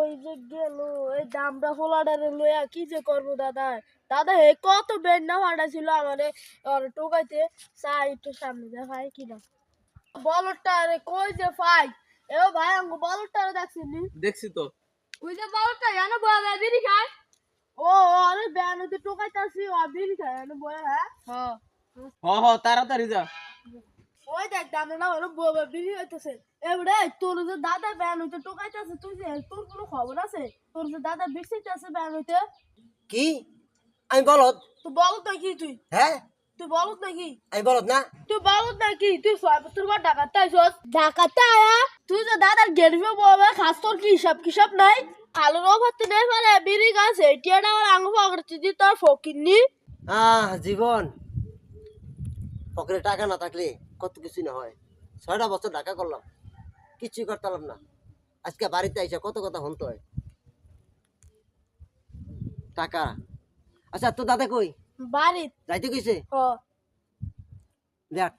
কই যে গেল এই দামড়া ফোলাডারে লইয়া কি যে করবো দাদা দাদা হে কত বেড না ফাটা ছিল আমারে আর টোকাইতে চাই একটু সামনে যা ভাই কি না বলটা রে কই যে ভাই এ ভাই আঙ্গু বলটা দেখছিনি দেখছি তো ওই যে বলটা জানো বলা বিড়ি খায় ও আরে ব্যানতে টোকাইতাছি ও বিড়ি খায় জানো বলা হ্যাঁ হ তাড়াতাড়ি যা ওই দেখ দামড়া হলো ববা বিড়ি হইতাছে এবারে তোর যে দাদা ব্যান হইতে টোকাইতাছে তুই যে তোর কোনো খবর আছে তোর যে দাদা বিক্সিতাছে ব্যান হইতে কি আমি বলদ তুই বলত নাকি তুই হ্যাঁ তুই বলত নাকি আমি বলদ না তুই বলত নাকি তুই তোর বা ডাকাতে আইছস ডাকাতে আয়া তুই যে দাদার গেরবে বলবে খাস তোর কি হিসাব নাই আলুর অভাতে নেই পারে বিড়ি গাছ এটিয়াটা আর আঙ্গ পকড়তে দি তোর ফকিরনি জীবন পকেটে টাকা না থাকলে কত কিছু না হয় 6টা বছর ঢাকা করলাম কিছুই করতে পারলাম না আজকে বাড়িতে আইসা কত কথা হনতে হয় টাকা আচ্ছা তোর দাদা কই বাড়িত যাইতে কইছে ও দেখ